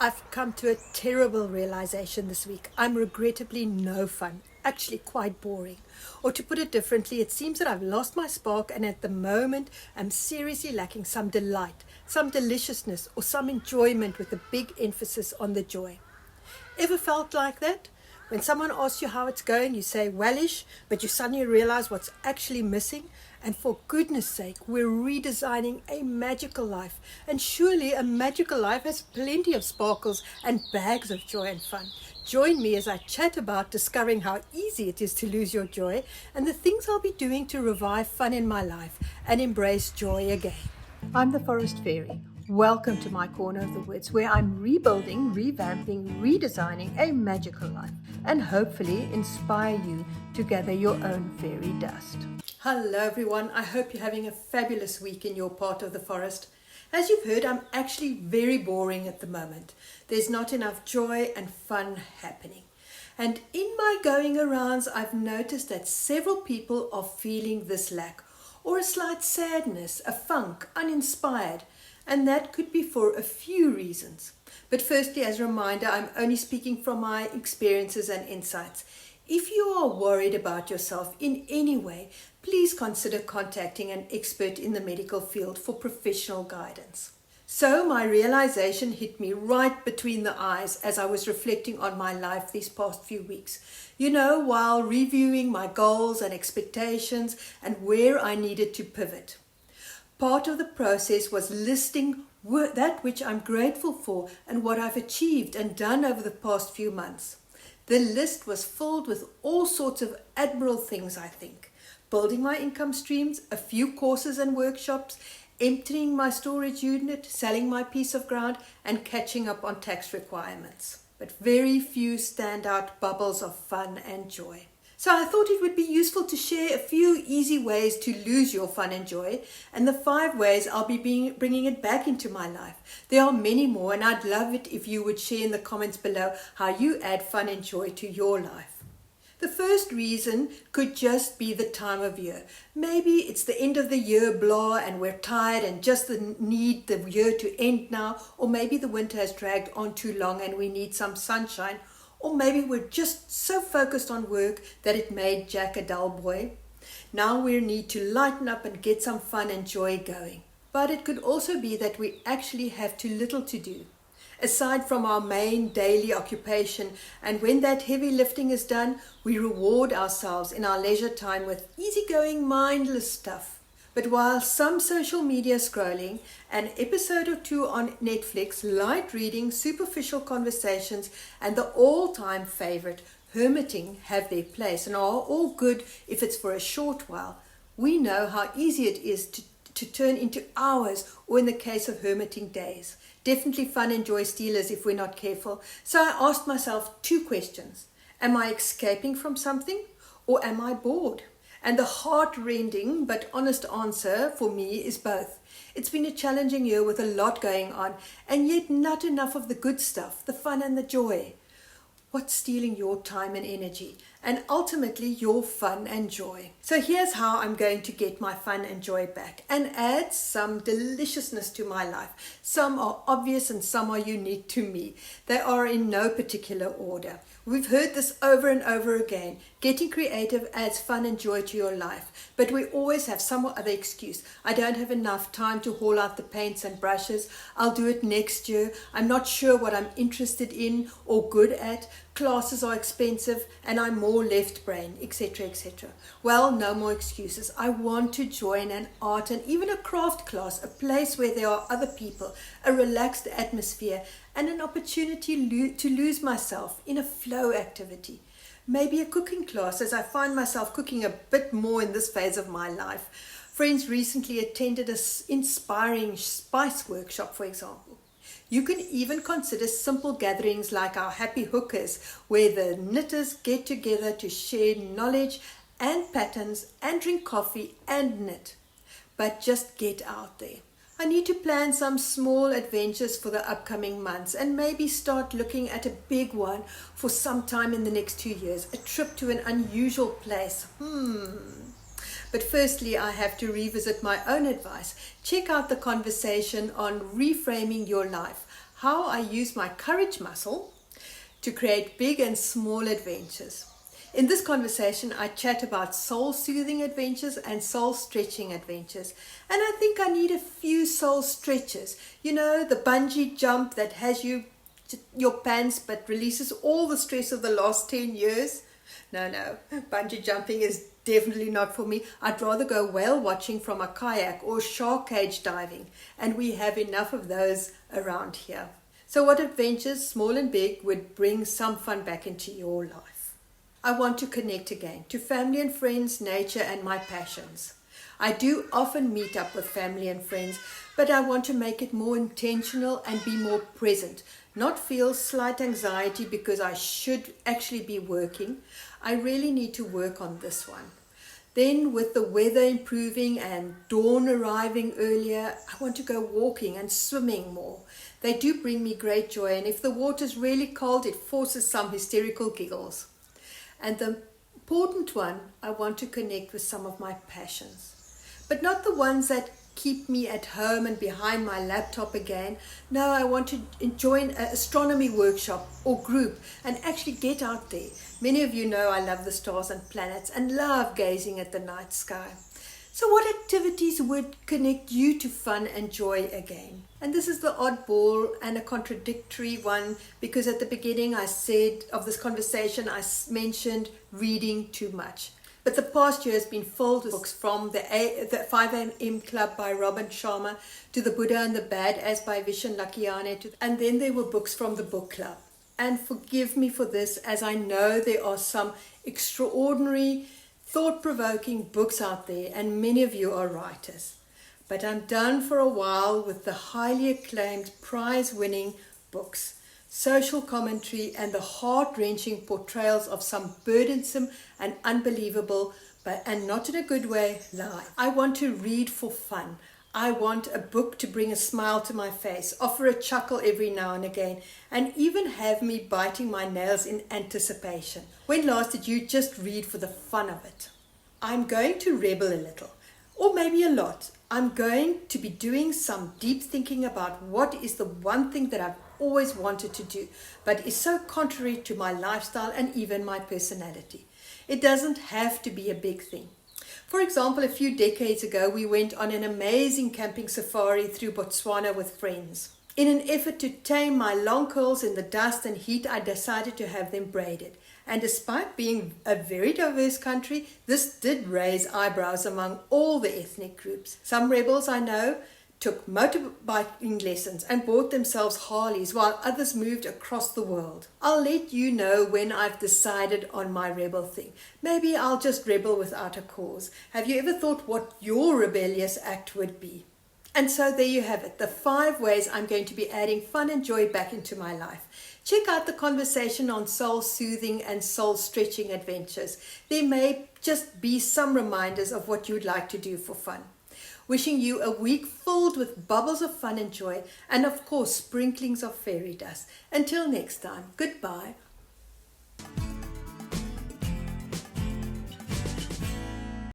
I've come to a terrible realization this week. I'm regrettably no fun, actually quite boring. Or to put it differently, it seems that I've lost my spark and at the moment I'm seriously lacking some delight, some deliciousness, or some enjoyment with a big emphasis on the joy. Ever felt like that? When someone asks you how it's going, you say wellish, but you suddenly realize what's actually missing. And for goodness sake, we're redesigning a magical life. And surely a magical life has plenty of sparkles and bags of joy and fun. Join me as I chat about discovering how easy it is to lose your joy and the things I'll be doing to revive fun in my life and embrace joy again. I'm the Forest Fairy. Welcome to my corner of the woods where I'm rebuilding, revamping, redesigning a magical life and hopefully inspire you to gather your own fairy dust. Hello everyone, I hope you're having a fabulous week in your part of the forest. As you've heard, I'm actually very boring at the moment. There's not enough joy and fun happening. And in my going arounds, I've noticed that several people are feeling this lack or a slight sadness, a funk, uninspired. And that could be for a few reasons. But firstly, as a reminder, I'm only speaking from my experiences and insights. If you are worried about yourself in any way, please consider contacting an expert in the medical field for professional guidance. So my realization hit me right between the eyes as I was reflecting on my life these past few weeks. You know, while reviewing my goals and expectations and where I needed to pivot. Part of the process was listing that which I'm grateful for and what I've achieved and done over the past few months. The list was filled with all sorts of admirable things, I think. Building my income streams, a few courses and workshops, emptying my storage unit, selling my piece of ground, and catching up on tax requirements. But very few standout bubbles of fun and joy. So I thought it would be useful to share a few easy ways to lose your fun and joy and the 5 ways I'll be bringing it back into my life. There are many more and I'd love it if you would share in the comments below how you add fun and joy to your life. The first reason could just be the time of year. Maybe it's the end of the year blah and we're tired and just need the year to end now, or maybe the winter has dragged on too long and we need some sunshine. Or maybe we're just so focused on work that it made Jack a dull boy. Now we need to lighten up and get some fun and joy going. But it could also be that we actually have too little to do. Aside from our main daily occupation, and when that heavy lifting is done, we reward ourselves in our leisure time with easygoing, mindless stuff. But while some social media scrolling, an episode or 2 on Netflix, light reading, superficial conversations, and the all-time favorite, hermiting, have their place and are all good if it's for a short while, we know how easy it is to turn into hours, or in the case of hermiting, days. Definitely fun and joy stealers if we're not careful. So I asked myself 2 questions. Am I escaping from something, or am I bored? And the heart-rending but honest answer for me is both. It's been a challenging year with a lot going on, and yet not enough of the good stuff, the fun and the joy. What's stealing your time and energy, and ultimately your fun and joy? So here's how I'm going to get my fun and joy back and add some deliciousness to my life. Some are obvious and some are unique to me. They are in no particular order. We've heard this over and over again. Getting creative adds fun and joy to your life, but we always have some other excuse. I don't have enough time to haul out the paints and brushes. I'll do it next year. I'm not sure what I'm interested in or good at. Classes are expensive and I'm more left brain, etc., etc. Well, no more excuses. I want to join an art and even a craft class, a place where there are other people, a relaxed atmosphere, and an opportunity to lose myself in a flow activity. Maybe a cooking class, as I find myself cooking a bit more in this phase of my life. Friends recently attended an inspiring spice workshop, for example. You can even consider simple gatherings like our happy hookers, where the knitters get together to share knowledge and patterns and drink coffee and knit. But just get out there. I need to plan some small adventures for the upcoming months and maybe start looking at a big one for some time in the next 2 years, a trip to an unusual place. But firstly, I have to revisit my own advice. Check out the conversation on reframing your life. how I use my courage muscle to create big and small adventures. In this conversation, I chat about soul-soothing adventures and soul-stretching adventures. And I think I need a few soul stretches. You know, the bungee jump that has your pants but releases all the stress of the last 10 years. No, bungee jumping is definitely not for me. I'd rather go whale watching from a kayak or shark cage diving, and we have enough of those around here. So what adventures, small and big, would bring some fun back into your life? I want to connect again to family and friends, nature, and my passions. I do often meet up with family and friends, but I want to make it more intentional and be more present, not feel slight anxiety because I should actually be working. I really need to work on this one. Then with the weather improving and dawn arriving earlier, I want to go walking and swimming more. They do bring me great joy, and if the water's really cold, it forces some hysterical giggles. And the important one, I want to connect with some of my passions, but not the ones that keep me at home and behind my laptop again. No, I want to join an astronomy workshop or group and actually get out there. Many of you know I love the stars and planets and love gazing at the night sky. So what activities would connect you to fun and joy again? And this is the oddball and a contradictory one, because at the beginning I said of this conversation, I mentioned reading too much. But the past year has been filled with books, from the 5 a.m. Club by Robin Sharma to The Buddha and the Badass by Vishen Lakhiani, and then there were books from the book club. And forgive me for this, as I know there are some extraordinary, thought-provoking books out there, and many of you are writers. But I'm done for a while with the highly acclaimed, prize-winning books, social commentary, and the heart-wrenching portrayals of some burdensome and unbelievable, and not in a good way, lie. I want to read for fun. I want a book to bring a smile to my face, offer a chuckle every now and again, and even have me biting my nails in anticipation. When last did you just read for the fun of it? I'm going to rebel a little, or maybe a lot. I'm going to be doing some deep thinking about what is the one thing that I've always wanted to do, but is so contrary to my lifestyle and even my personality. It doesn't have to be a big thing. For example, a few decades ago, we went on an amazing camping safari through Botswana with friends. In an effort to tame my long curls in the dust and heat, I decided to have them braided. And despite being a very diverse country, this did raise eyebrows among all the ethnic groups. Some rebels I know took motorbiking lessons and bought themselves Harleys, while others moved across the world. I'll let you know when I've decided on my rebel thing. Maybe I'll just rebel without a cause. Have you ever thought what your rebellious act would be? And so there you have it, the 5 ways I'm going to be adding fun and joy back into my life. Check out the conversation on soul-soothing and soul-stretching adventures. There may just be some reminders of what you'd like to do for fun. Wishing you a week filled with bubbles of fun and joy, and of course sprinklings of fairy dust. Until next time, goodbye.